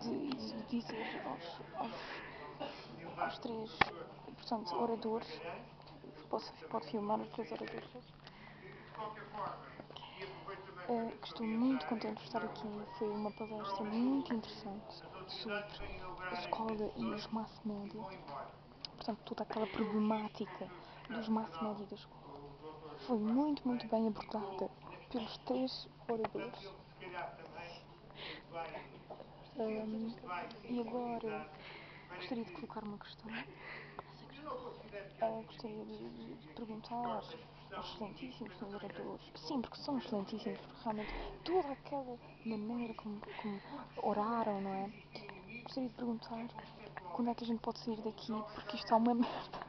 de dizer aos três, portanto, oradores, pode filmar os três oradores, que estou muito contente por estar aqui. Foi uma palestra muito interessante sobre a escola e os mass media, portanto, toda aquela problemática dos mass media da escola. Foi muito, muito bem abordada pelos três oradores. E agora gostaria de colocar uma questão. Gostaria de perguntar aos excelentíssimos senhores oradores, sim, porque são excelentíssimos, porque realmente toda aquela maneira como oraram, não é? Gostaria de perguntar quando é que a gente pode sair daqui, porque isto está uma merda.